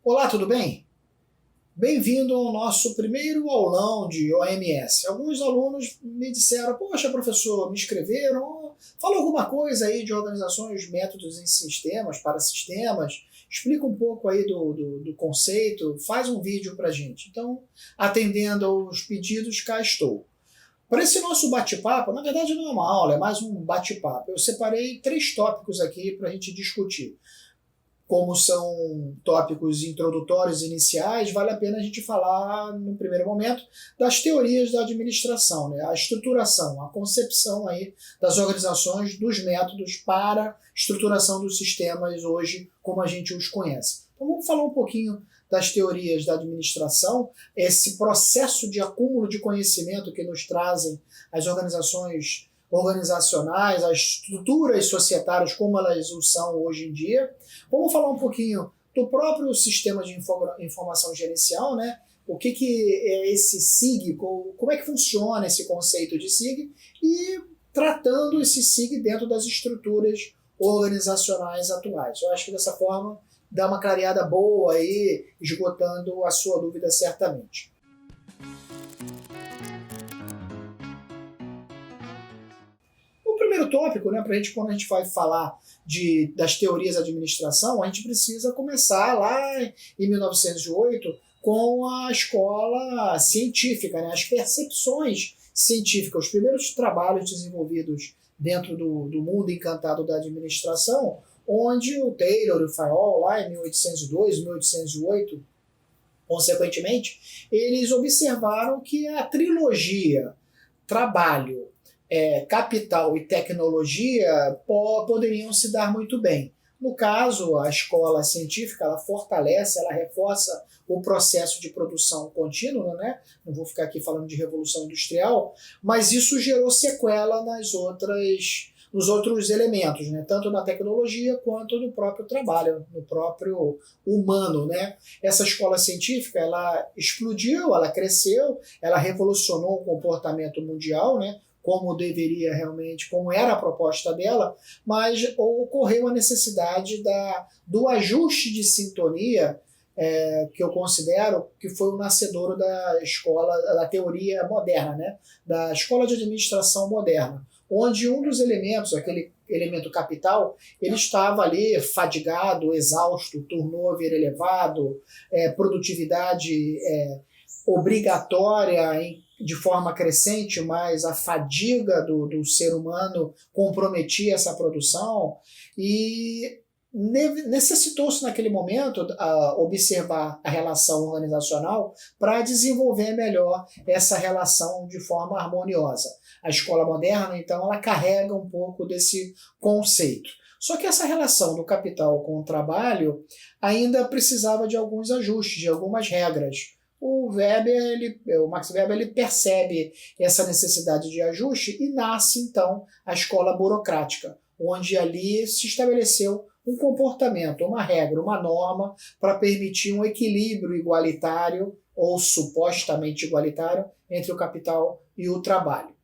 Olá, tudo bem? Bem-vindo ao nosso primeiro aulão de OMS. Alguns alunos me disseram, poxa, professor, me escreveram, fala alguma coisa aí de organizações, métodos em sistemas, para sistemas, explica um pouco aí do conceito, faz um vídeo para a gente. Então, atendendo aos pedidos, cá estou. Para esse nosso bate-papo, na verdade não é uma aula, é mais um bate-papo. Eu separei 3 tópicos aqui para a gente discutir. Como são tópicos introdutórios iniciais, vale a pena a gente falar, no primeiro momento, das teorias da administração, né? A estruturação, a concepção aí das organizações, dos métodos para estruturação dos sistemas hoje, como a gente os conhece. Então vamos falar um pouquinho das teorias da administração, esse processo de acúmulo de conhecimento que nos trazem as organizações organizacionais, as estruturas societárias como elas o são hoje em dia. Vamos falar um pouquinho do próprio sistema de informação gerencial, né? O que é esse SIG, como é que funciona esse conceito de SIG e tratando esse SIG dentro das estruturas organizacionais atuais. Eu acho que dessa forma dá uma clareada boa aí, esgotando a sua dúvida certamente. Primeiro tópico, né, quando a gente vai falar das teorias da administração, a gente precisa começar lá em 1908 com a escola científica, né, as percepções científicas, os primeiros trabalhos desenvolvidos dentro do mundo encantado da administração, onde o Taylor e o Fayol, lá em 1802, 1808, consequentemente, eles observaram que a trilogia trabalho, capital e tecnologia poderiam se dar muito bem. No caso, a escola científica ela fortalece, ela reforça o processo de produção contínua, né? Não vou ficar aqui falando de revolução industrial, mas isso gerou sequela nos outros elementos, né? Tanto na tecnologia quanto no próprio trabalho, no próprio humano, né? Essa escola científica ela explodiu, ela cresceu, ela revolucionou o comportamento mundial, né? Como deveria realmente, como era a proposta dela, mas ocorreu a necessidade do ajuste de sintonia, que eu considero que foi o nascedouro da escola, da teoria moderna, né? Da escola de administração moderna, onde um dos elementos, aquele elemento capital, ele estava ali fadigado, exausto, turnover elevado, produtividade obrigatória de forma crescente, mas a fadiga do ser humano comprometia essa produção e necessitou-se naquele momento observar a relação organizacional para desenvolver melhor essa relação de forma harmoniosa. A escola moderna, então, ela carrega um pouco desse conceito. Só que essa relação do capital com o trabalho ainda precisava de alguns ajustes, de algumas regras. O Max Weber ele percebe essa necessidade de ajuste e nasce, então, a escola burocrática, onde ali se estabeleceu um comportamento, uma regra, uma norma para permitir um equilíbrio igualitário ou supostamente igualitário entre o capital e o trabalho.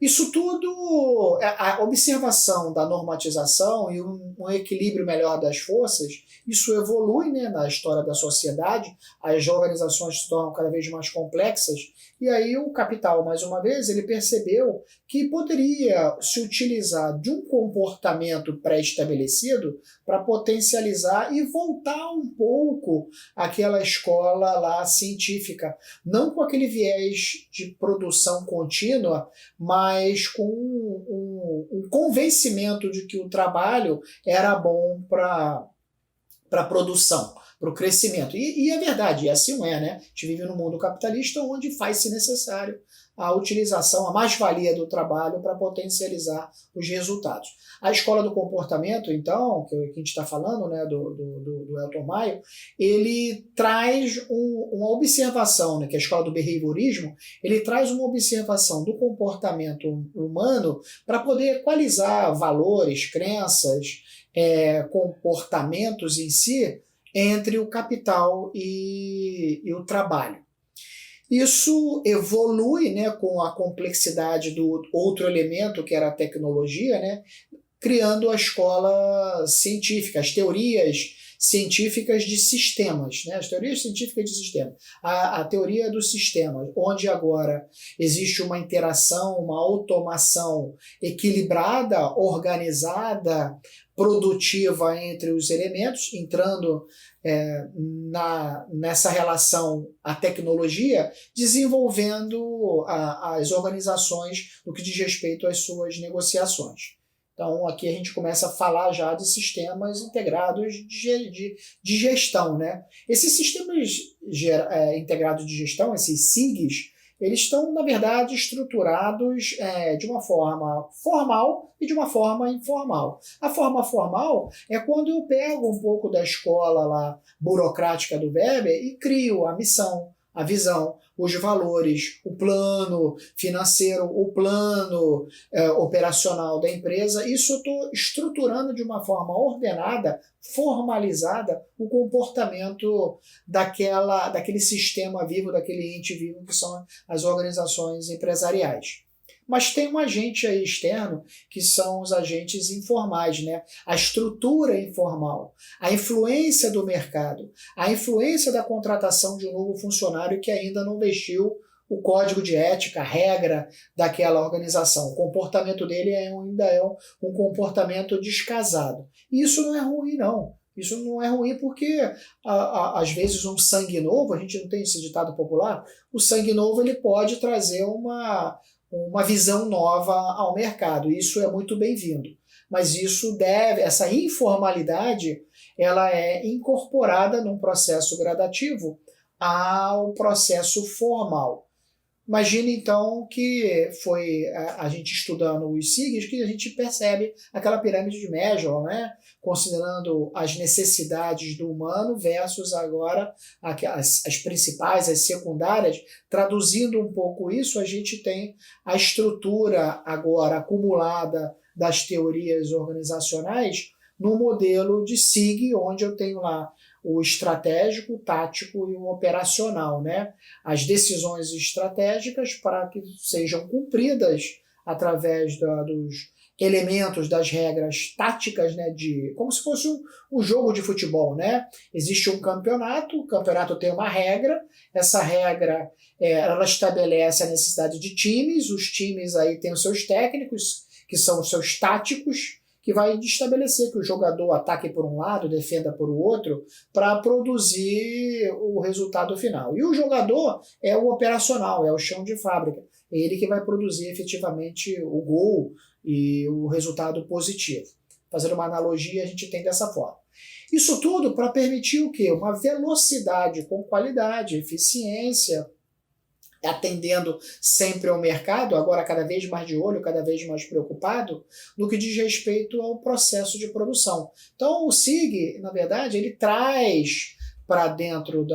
Isso tudo, a observação da normatização e um equilíbrio melhor das forças, isso evolui, né, na história da sociedade, as organizações se tornam cada vez mais complexas, e aí o capital, mais uma vez, ele percebeu que poderia se utilizar de um comportamento pré-estabelecido para potencializar e voltar um pouco àquela escola lá científica, não com aquele viés de produção contínua, mas com um convencimento de que o trabalho era bom para a produção, para o crescimento. E é verdade, e assim é, né? A gente vive num mundo capitalista onde faz-se necessário a utilização, a mais-valia do trabalho para potencializar os resultados. A escola do comportamento, então, que a gente está falando, né, do Elton Mayo, ele traz uma observação, né, que é a escola do behaviorismo, ele traz uma observação do comportamento humano para poder equalizar valores, crenças, comportamentos em si, entre o capital e o trabalho. Isso evolui, né, com a complexidade do outro elemento, que era a tecnologia, né, criando a escola científica, as teorias científicas de sistemas, né? As teorias científicas de sistemas. A teoria dos sistemas, onde agora existe uma interação, uma automação equilibrada, organizada, produtiva entre os elementos, entrando nessa relação a tecnologia, desenvolvendo as organizações no que diz respeito às suas negociações. Então, aqui a gente começa a falar já de sistemas integrados de gestão, né? Esses sistemas integrados de gestão, esses SIGs, eles estão, na verdade, estruturados de uma forma formal e de uma forma informal. A forma formal é quando eu pego um pouco da escola lá, burocrática do Weber e crio a missão, a visão, os valores, o plano financeiro, o plano operacional da empresa. Isso eu estou estruturando de uma forma ordenada, formalizada, o comportamento daquele sistema vivo, daquele ente vivo que são as organizações empresariais. Mas tem um agente aí externo, que são os agentes informais, né? A estrutura informal, a influência do mercado, a influência da contratação de um novo funcionário que ainda não vestiu o código de ética, a regra daquela organização. O comportamento dele ainda é um comportamento descasado. E isso não é ruim, não. Isso não é ruim porque, às vezes, um sangue novo, a gente não tem esse ditado popular, o sangue novo ele pode trazer uma visão nova ao mercado. Isso é muito bem-vindo. Mas essa informalidade, ela é incorporada num processo gradativo ao processo formal. Imagina, então, que foi a gente estudando os SIGs que a gente percebe aquela pirâmide de Maslow, né? Considerando as necessidades do humano versus agora as principais, as secundárias. Traduzindo um pouco isso, a gente tem a estrutura agora acumulada das teorias organizacionais no modelo de SIG, onde eu tenho lá o estratégico, o tático e o operacional, né? As decisões estratégicas para que sejam cumpridas através dos elementos das regras táticas, né? Como se fosse um jogo de futebol, né? Existe um campeonato, o campeonato tem uma regra, essa regra ela estabelece a necessidade de times, os times aí têm os seus técnicos, que são os seus táticos, que vai estabelecer que o jogador ataque por um lado, defenda por outro, para produzir o resultado final. E o jogador é o operacional, é o chão de fábrica. É ele que vai produzir efetivamente o gol e o resultado positivo. Fazendo uma analogia, a gente tem dessa forma. Isso tudo para permitir o quê? Uma velocidade com qualidade, eficiência, atendendo sempre ao mercado, agora cada vez mais de olho, cada vez mais preocupado, no que diz respeito ao processo de produção. Então o SIG, na verdade, ele traz para dentro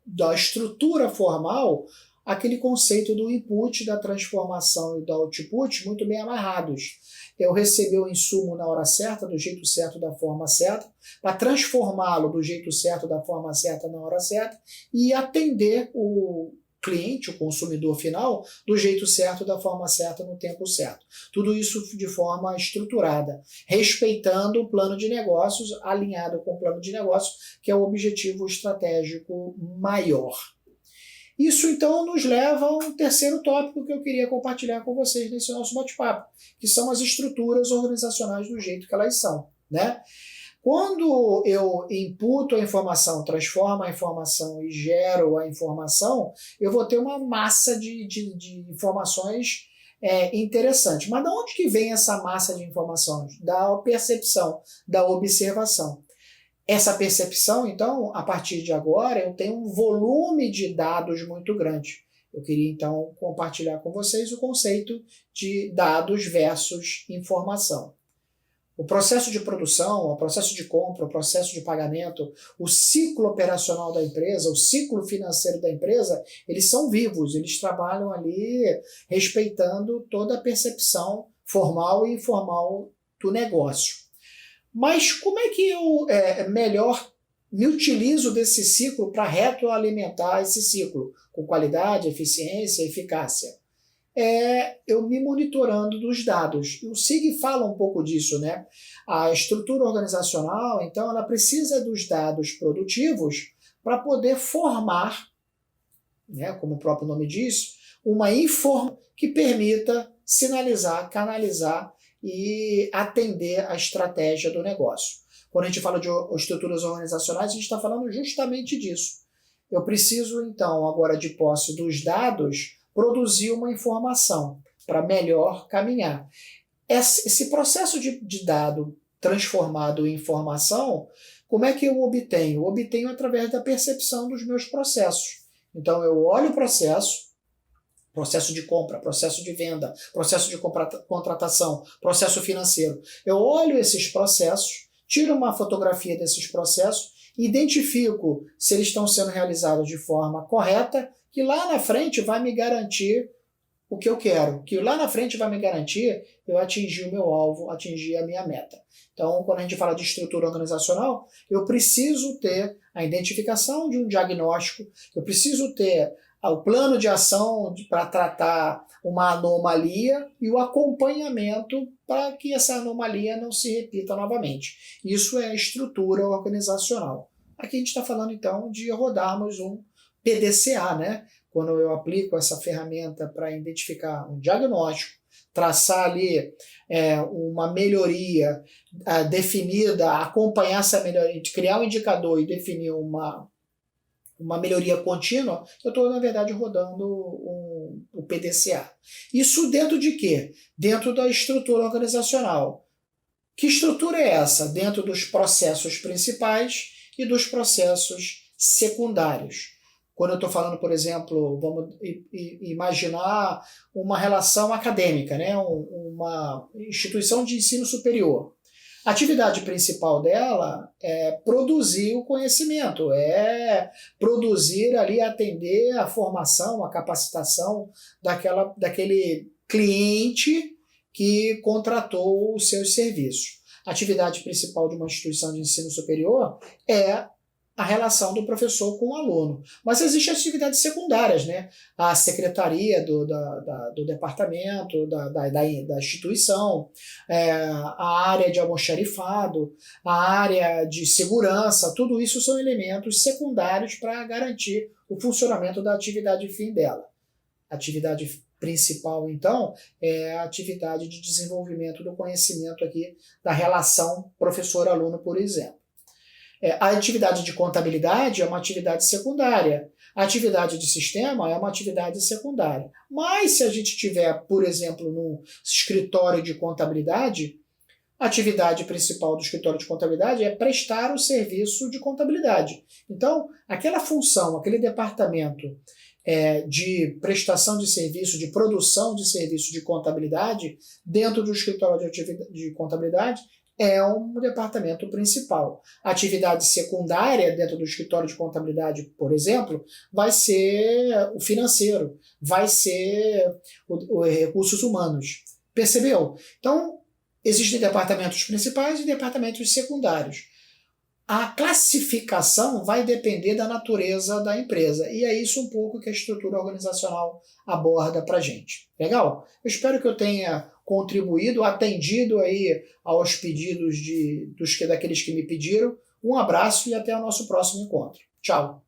da estrutura formal aquele conceito do input, da transformação e do output muito bem amarrados. Eu receber o insumo na hora certa, do jeito certo, da forma certa, para transformá-lo do jeito certo, da forma certa, na hora certa, e atender o cliente, o consumidor final, do jeito certo, da forma certa, no tempo certo. Tudo isso de forma estruturada, respeitando o plano de negócios, alinhado com o plano de negócios, que é o objetivo estratégico maior. Isso, então, nos leva a um terceiro tópico que eu queria compartilhar com vocês nesse nosso bate-papo, que são as estruturas organizacionais do jeito que elas são, né? Quando eu imputo a informação, transformo a informação e gero a informação, eu vou ter uma massa de informações interessante. Mas de onde que vem essa massa de informações? Da percepção, da observação. Essa percepção, então, a partir de agora, eu tenho um volume de dados muito grande. Eu queria, então, compartilhar com vocês o conceito de dados versus informação. O processo de produção, o processo de compra, o processo de pagamento, o ciclo operacional da empresa, o ciclo financeiro da empresa, eles são vivos, eles trabalham ali respeitando toda a percepção formal e informal do negócio. Mas como é que eu melhor me utilizo desse ciclo para retroalimentar esse ciclo com qualidade, eficiência e eficácia? é eu me monitorando dos dados. O SIG fala um pouco disso, né? A estrutura organizacional, então, ela precisa dos dados produtivos para poder formar, né, como o próprio nome diz, uma informação que permita sinalizar, canalizar e atender a estratégia do negócio. Quando a gente fala de estruturas organizacionais, a gente está falando justamente disso. Eu preciso, então, agora de posse dos dados, produzir uma informação para melhor caminhar. Esse processo de dado transformado em informação, como é que eu obtenho? Eu obtenho através da percepção dos meus processos. Então, eu olho o processo de compra, processo de venda, processo de contratação, processo financeiro. Eu olho esses processos, tiro uma fotografia desses processos, identifico se eles estão sendo realizados de forma correta, que lá na frente vai me garantir o que eu quero, que lá na frente vai me garantir eu atingir o meu alvo, atingir a minha meta. Então, quando a gente fala de estrutura organizacional, eu preciso ter a identificação de um diagnóstico, eu preciso ter o plano de ação para tratar uma anomalia e o acompanhamento para que essa anomalia não se repita novamente. Isso é estrutura organizacional. Aqui a gente está falando, então, de rodarmos um PDCA, né? Quando eu aplico essa ferramenta para identificar um diagnóstico, traçar ali uma melhoria definida, acompanhar essa melhoria, criar um indicador e definir uma melhoria contínua, eu estou, na verdade, rodando o PDCA. Isso dentro de quê? Dentro da estrutura organizacional. Que estrutura é essa? Dentro dos processos principais e dos processos secundários. Quando eu estou falando, por exemplo, vamos imaginar uma relação acadêmica, né? Uma instituição de ensino superior. A atividade principal dela é produzir o conhecimento, é produzir ali, atender a formação, a capacitação daquele cliente que contratou os seus serviços. A atividade principal de uma instituição de ensino superior é a relação do professor com o aluno. Mas existem atividades secundárias, né? A secretaria do departamento, da instituição, a área de almoxarifado, a área de segurança, tudo isso são elementos secundários para garantir o funcionamento da atividade fim dela. A atividade principal, então, é a atividade de desenvolvimento do conhecimento aqui da relação professor-aluno, por exemplo. A atividade de contabilidade é uma atividade secundária. A atividade de sistema é uma atividade secundária. Mas se a gente tiver, por exemplo, num escritório de contabilidade, a atividade principal do escritório de contabilidade é prestar o serviço de contabilidade. Então, aquela função, aquele departamento de prestação de serviço, de produção de serviço de contabilidade, dentro do escritório de contabilidade, é um departamento principal. A atividade secundária dentro do escritório de contabilidade, por exemplo, vai ser o financeiro, vai ser os recursos humanos. Percebeu? Então, existem departamentos principais e departamentos secundários. A classificação vai depender da natureza da empresa, e é isso um pouco que a estrutura organizacional aborda para a gente. Legal? Eu espero que eu tenha contribuído, atendido aí aos pedidos daqueles que me pediram. Um abraço e até o nosso próximo encontro. Tchau!